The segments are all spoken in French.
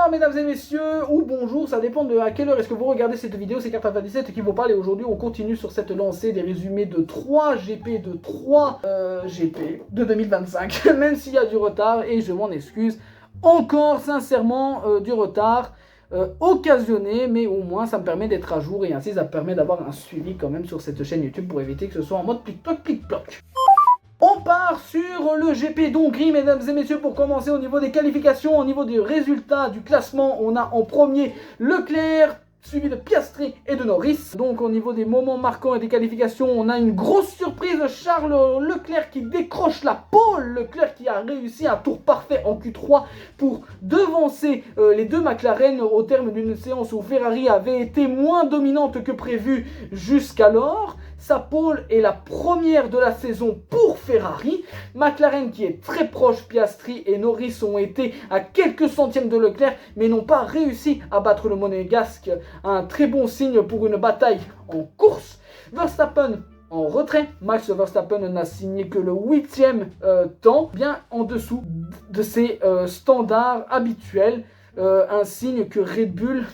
Bonsoir mesdames et messieurs, ou bonjour, ça dépend de à quelle heure est-ce que vous regardez cette vidéo, c'est Carta27 qui vous parle et aujourd'hui on continue sur cette lancée des résumés de 3 GP, de 3 GP de 2025, même s'il y a du retard et je m'en excuse, encore sincèrement du retard occasionné, mais au moins ça me permet d'être à jour et ainsi ça me permet d'avoir un suivi quand même sur cette chaîne YouTube pour éviter que ce soit en mode plic-ploc. On part sur le GP d'Hongrie, mesdames et messieurs, pour commencer au niveau des qualifications, au niveau des résultats du classement. On a en premier Leclerc, suivi de Piastri et de Norris. Donc au niveau des moments marquants et des qualifications, on a une grosse surprise, Charles Leclerc qui décroche la pole. Leclerc qui a réussi un tour parfait en Q3 pour devancer les deux McLaren au terme d'une séance où Ferrari avait été moins dominante que prévu jusqu'alors. Sa pole est la première de la saison pour Ferrari. McLaren qui est très proche, Piastri et Norris ont été à quelques centièmes de Leclerc mais n'ont pas réussi à battre le monégasque. Un très bon signe pour une bataille en course. Verstappen en retrait. Max Verstappen n'a signé que le 8e temps, bien en dessous de ses standards habituels. Un signe que Red Bull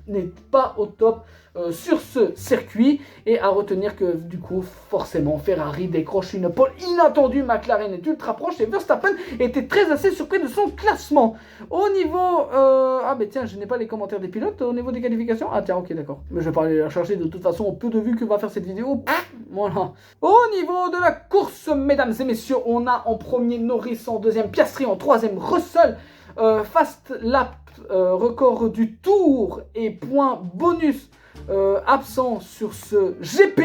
n'est pas au top sur ce circuit, et à retenir que du coup forcément Ferrari décroche une pole inattendue. McLaren est ultra proche et Verstappen était très assez surpris de son classement. Au niveau ah ben tiens, je n'ai pas les commentaires des pilotes au niveau des qualifications. Ah tiens, ok, d'accord, mais je vais pas aller les chercher, de toute façon au peu de vues que va faire cette vidéo. Voilà. Au niveau de la course, mesdames et messieurs, on a en premier Norris, en deuxième Piastri, en troisième Russell. Fast lap, record du tour et point bonus absent sur ce GP.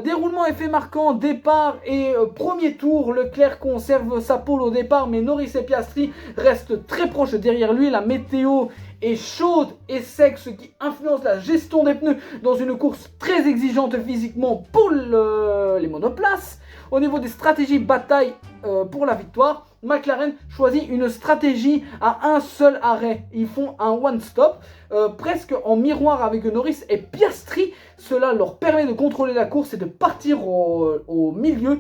Déroulement effet marquant, départ et premier tour. Leclerc conserve sa pole au départ, mais Norris et Piastri restent très proches derrière lui. La météo est chaude et sec, ce qui influence la gestion des pneus dans une course très exigeante physiquement pour les monoplaces. Au niveau des stratégies bataille pour la victoire, McLaren choisit une stratégie à un seul arrêt. Ils font un one-stop, presque en miroir avec Norris et Piastri. Cela leur permet de contrôler la course et de partir au milieu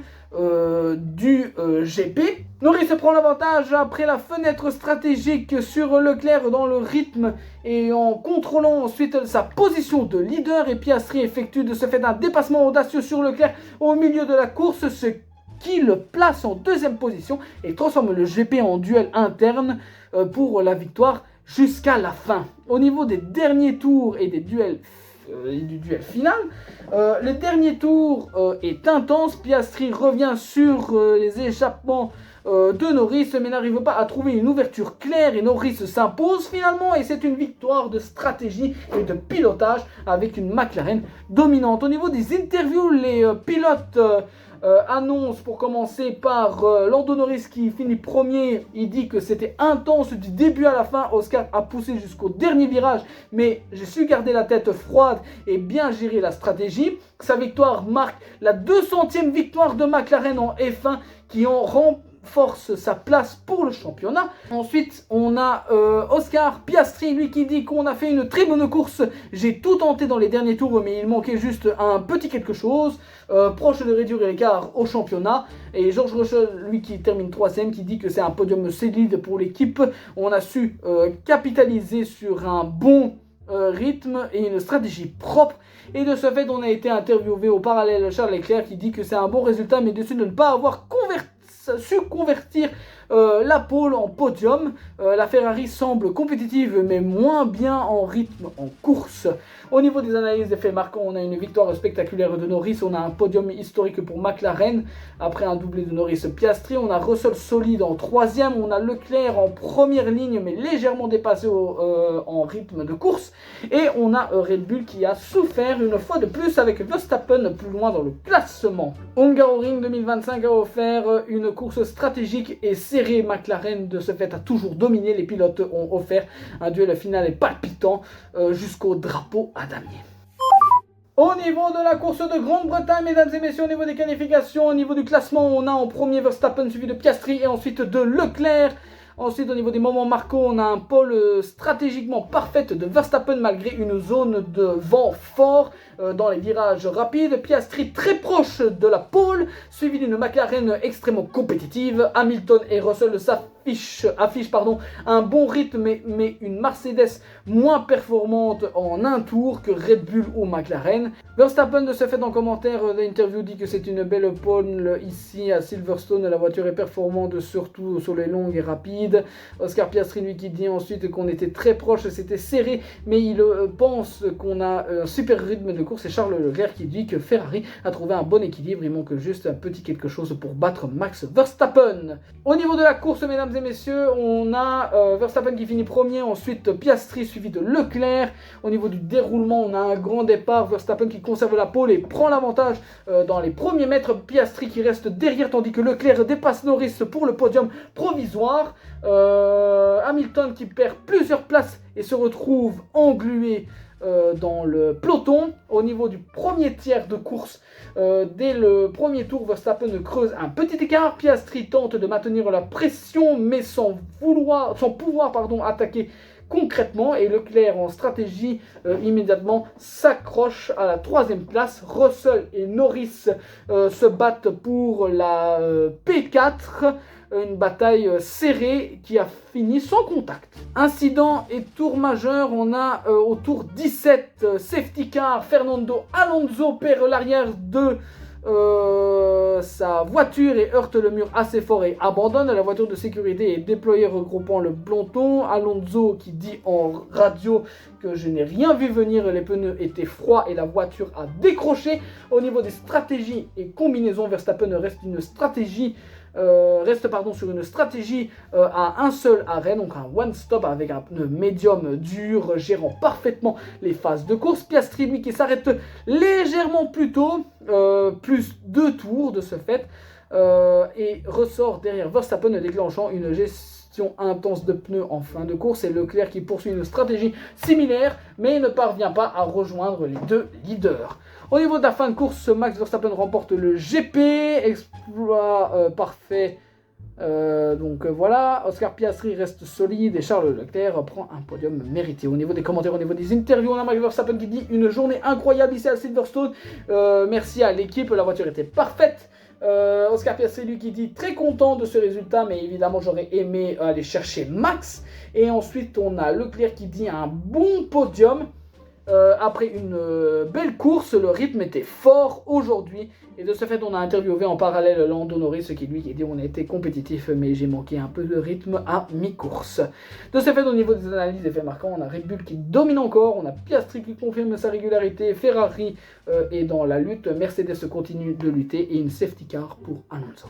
du GP. Norris prend l'avantage après la fenêtre stratégique sur Leclerc dans le rythme et en contrôlant ensuite sa position de leader. Et Piastri effectue de ce fait un dépassement audacieux sur Leclerc au milieu de la course, ce qui le place en deuxième position et transforme le GP en duel interne pour la victoire jusqu'à la fin. Au niveau des derniers tours et des duels du duel final, le dernier tour est intense. Piastri revient sur les échappements de Norris mais n'arrive pas à trouver une ouverture claire et Norris s'impose finalement, et c'est une victoire de stratégie et de pilotage avec une McLaren dominante. Au niveau des interviews, les pilotes annonce pour commencer par Lando Norris qui finit premier. Il dit que c'était intense du début à la fin. Oscar a poussé jusqu'au dernier virage, mais j'ai su garder la tête froide et bien gérer la stratégie. Sa victoire marque la 200e victoire de McLaren en F1 qui en renforce sa place pour le championnat. Ensuite, on a Oscar Piastri, lui qui dit qu'on a fait une très bonne course. J'ai tout tenté dans les derniers tours, mais il manquait juste un petit quelque chose. Proche de réduire l'écart au championnat. Et George Russell, lui qui termine 3ème, qui dit que c'est un podium solide pour l'équipe. On a su capitaliser sur un bon rythme et une stratégie propre. Et de ce fait, on a été interviewé au parallèle Charles Leclerc qui dit que c'est un bon résultat, mais déçu de ne pas avoir su convertir la pole en podium. La Ferrari semble compétitive mais moins bien en rythme en course. Au niveau des analyses d'effets marquants, on a une victoire spectaculaire de Norris, on a un podium historique pour McLaren après un doublé de Norris Piastri, on a Russell solide en 3ème, on a Leclerc en première ligne mais légèrement dépassé en rythme de course, et on a Red Bull qui a souffert une fois de plus avec Verstappen plus loin dans le classement. Hungaroring 2025 a offert une course stratégique et serrée. McLaren de ce fait a toujours dominé, les pilotes ont offert un duel final et palpitant jusqu'au drapeau à damier. Au niveau de la course de Grande-Bretagne, mesdames et messieurs, au niveau des qualifications, au niveau du classement, on a en premier Verstappen suivi de Piastri et ensuite de Leclerc. Ensuite, au niveau des moments marquants, on a un pole stratégiquement parfaite de Verstappen malgré une zone de vent fort dans les virages rapides. Piastri très proche de la pole, suivi d'une McLaren extrêmement compétitive. Hamilton et Russell affiche un bon rythme, mais une Mercedes moins performante en un tour que Red Bull ou McLaren. Verstappen, de ce fait, en commentaire d'interview, dit que c'est une belle pole ici à Silverstone. La voiture est performante, surtout sur les longues et rapides. Oscar Piastri, lui, qui dit ensuite qu'on était très proche, c'était serré, mais il pense qu'on a un super rythme de course. Et Charles Leclerc qui dit que Ferrari a trouvé un bon équilibre. Il manque juste un petit quelque chose pour battre Max Verstappen. Au niveau de la course, mesdames et messieurs, on a Verstappen qui finit premier, ensuite Piastri suivi de Leclerc. Au niveau du déroulement, on a un grand départ, Verstappen qui conserve la pole et prend l'avantage dans les premiers mètres. Piastri qui reste derrière tandis que Leclerc dépasse Norris pour le podium provisoire. Hamilton qui perd plusieurs places et se retrouve englué dans le peloton. Au niveau du premier tiers de course, dès le premier tour, Verstappen creuse un petit écart. Piastri tente de maintenir la pression mais sans pouvoir attaquer concrètement, et Leclerc en stratégie immédiatement s'accroche à la troisième place. Russell et Norris se battent pour la P4. Une bataille serrée qui a fini sans contact. Incident et tour majeur, on a au tour 17, safety car, Fernando Alonso perd l'arrière de sa voiture et heurte le mur assez fort et abandonne. La voiture de sécurité est déployée regroupant le peloton. Alonso qui dit en radio que je n'ai rien vu venir, les pneus étaient froids et la voiture a décroché. Au niveau des stratégies et combinaisons, Verstappen reste sur une stratégie à un seul arrêt, donc un one-stop avec un pneu médium dur, gérant parfaitement les phases de course. Piastri, lui, qui s'arrête légèrement plus tôt, plus 2 tours de ce fait, et ressort derrière Verstappen, déclenchant une gestion intense de pneus en fin de course. Et Leclerc qui poursuit une stratégie similaire, mais ne parvient pas à rejoindre les deux leaders. Au niveau de la fin de course, Max Verstappen remporte le GP, exploit parfait. Voilà, Oscar Piastri reste solide et Charles Leclerc prend un podium mérité. Au niveau des commentaires, au niveau des interviews, on a Max Verstappen qui dit une journée incroyable ici à Silverstone. Merci à l'équipe, la voiture était parfaite. Oscar Piastri, lui, qui dit très content de ce résultat, mais évidemment j'aurais aimé aller chercher Max. Et ensuite on a Leclerc qui dit un bon podium. Après une belle course, le rythme était fort aujourd'hui et de ce fait on a interviewé en parallèle Lando Norris qui dit on a été compétitif mais j'ai manqué un peu de rythme à mi-course. De ce fait au niveau des analyses et faits marquants, on a Red Bull qui domine encore, on a Piastri qui confirme sa régularité, Ferrari est dans la lutte, Mercedes continue de lutter et une safety car pour Alonso.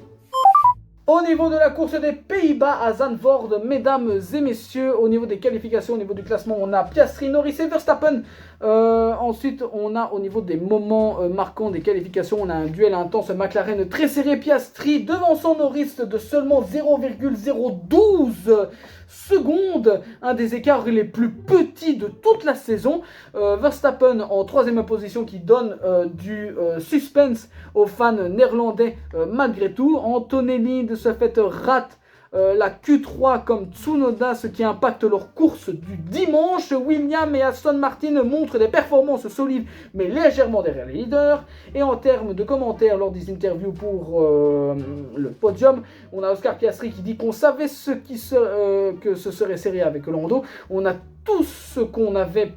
Au niveau de la course des Pays-Bas à Zandvoort, mesdames et messieurs, au niveau des qualifications, au niveau du classement, on a Piastri, Norris et Verstappen. Ensuite, on a au niveau des moments marquants des qualifications, on a un duel intense McLaren très serré. Piastri devançant Norris de seulement 0,012 secondes, un des écarts les plus petits de toute la saison. Verstappen en 3e position qui donne du suspense aux fans néerlandais malgré tout. Antonelli de ce fait rate la Q3 comme Tsunoda, ce qui impacte leur course du dimanche. Williams et Aston Martin montrent des performances solides mais légèrement derrière les leaders. Et en termes de commentaires lors des interviews pour le podium, on a Oscar Piastri qui dit qu'on savait que ce serait serré avec Lando. On a tout ce qu'on avait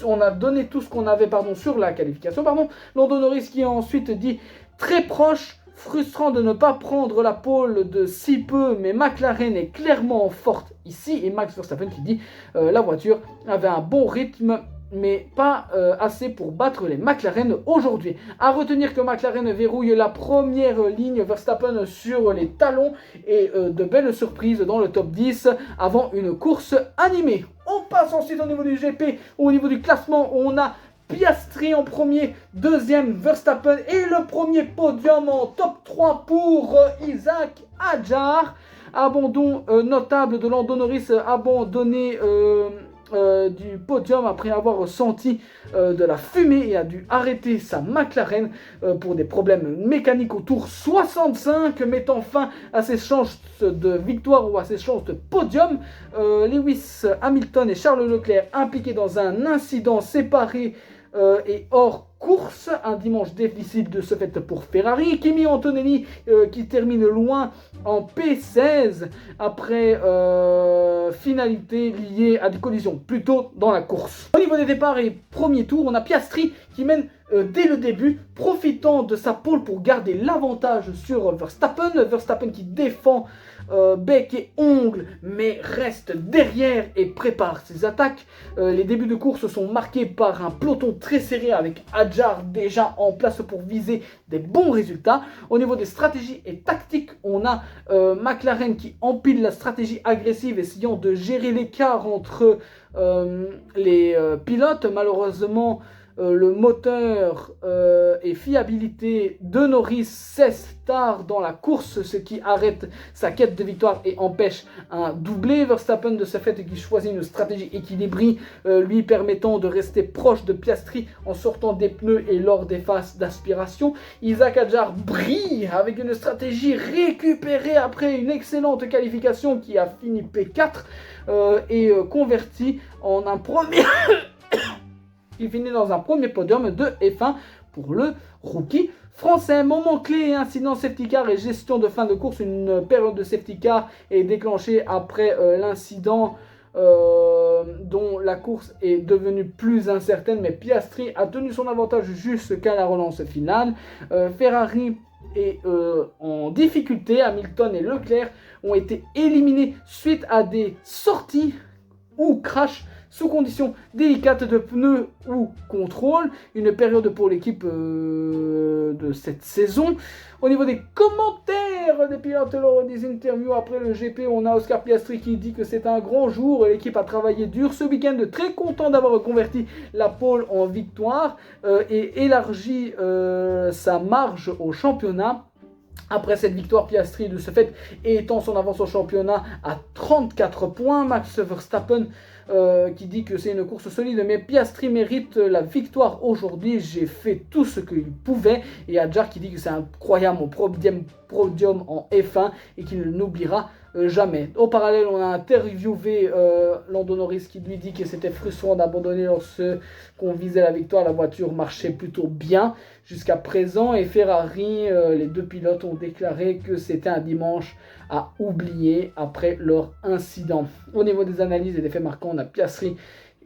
on a donné tout ce qu'on avait sur la qualification. Lando Norris qui a ensuite dit très proche. Frustrant de ne pas prendre la pole de si peu, mais McLaren est clairement forte ici. Et Max Verstappen qui dit la voiture avait un bon rythme, mais pas assez pour battre les McLaren aujourd'hui. À retenir que McLaren verrouille la première ligne, Verstappen sur les talons et de belles surprises dans le top 10 avant une course animée. On passe ensuite au niveau du GP, au niveau du classement, on a Piastri en premier, 2e Verstappen et le premier podium en top 3 pour Isaac Hadjar. Abandon notable de Lando Norris, abandonné du podium après avoir senti de la fumée et a dû arrêter sa McLaren pour des problèmes mécaniques au tour 65, mettant fin à ses chances de victoire ou à ses chances de podium. Lewis Hamilton et Charles Leclerc impliqués dans un incident séparé et hors course, un dimanche difficile de ce fait pour Ferrari. Kimi Antonelli qui termine loin en P16 après finalité liée à des collisions plus tôt dans la course. Au niveau des départs et premier tour, on a Piastri qui mène dès le début, profitant de sa pole pour garder l'avantage sur Verstappen. Verstappen qui défend bec et ongles, mais reste derrière et prépare ses attaques. Les débuts de course sont marqués par un peloton très serré avec Hadjar déjà en place pour viser des bons résultats. Au niveau des stratégies et tactiques, on a McLaren qui empile la stratégie agressive, essayant de gérer l'écart entre les pilotes. Malheureusement, le moteur et fiabilité de Norris cesse tard dans la course, ce qui arrête sa quête de victoire et empêche un doublé. Verstappen de ce fait qui choisit une stratégie équilibrée, lui permettant de rester proche de Piastri en sortant des pneus et lors des phases d'aspiration. Isaac Hadjar brille avec une stratégie récupérée après une excellente qualification qui a fini P4 et converti en un premier qui finit dans un premier podium de F1 pour le rookie français. Moment clé, incident safety car et gestion de fin de course. Une période de safety car est déclenchée après l'incident dont la course est devenue plus incertaine, mais Piastri a tenu son avantage jusqu'à la relance finale. Ferrari est en difficulté. Hamilton et Leclerc ont été éliminés suite à des sorties ou crash sous conditions délicates de pneus ou contrôle. Une période pour l'équipe de cette saison. Au niveau des commentaires des pilotes lors des interviews après le GP, on a Oscar Piastri qui dit que c'est un grand jour. L'équipe a travaillé dur ce week-end, très content d'avoir reconverti la pole en victoire et élargi sa marge au championnat. Après cette victoire, Piastri de ce fait étend son avance au championnat à 34 points. Max Verstappen qui dit que c'est une course solide, mais Piastri mérite la victoire aujourd'hui. J'ai fait tout ce qu'il pouvait. Et Hadjar qui dit que c'est incroyable au podium en F1 et qu'il ne l'oubliera jamais. Au parallèle, on a interviewé Lando Norris qui lui dit que c'était frustrant d'abandonner lorsqu'on visait la victoire. La voiture marchait plutôt bien jusqu'à présent et Ferrari, les deux pilotes ont déclaré que c'était un dimanche à oublier après leur incident. Au niveau des analyses et des faits marquants, on a Piastri,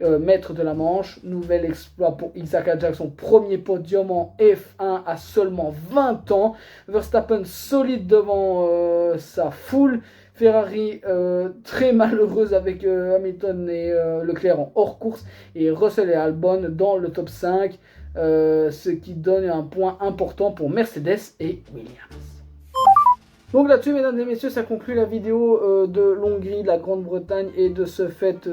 maître de la manche, nouvel exploit pour Isaac Hadjar, son premier podium en F1 à seulement 20 ans. Verstappen solide devant sa foule. Ferrari très malheureuse avec Hamilton et Leclerc en hors course et Russell et Albon dans le top 5, ce qui donne un point important pour Mercedes et Williams. Donc là-dessus, mesdames et messieurs, ça conclut la vidéo de l'Hongrie, de la Grande-Bretagne et de ce fait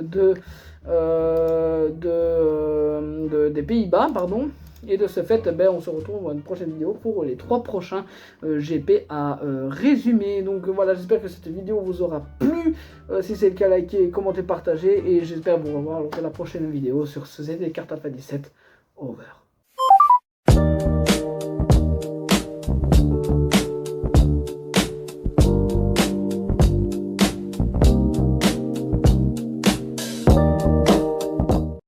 des Pays-Bas, pardon. Et de ce fait, on se retrouve dans une prochaine vidéo pour les 3 prochains GP à résumer. Donc voilà, j'espère que cette vidéo vous aura plu. Si c'est le cas, likez, commentez, partagez. Et j'espère vous revoir lors de la prochaine vidéo sur ce ZD Kart Alpha 17 Over.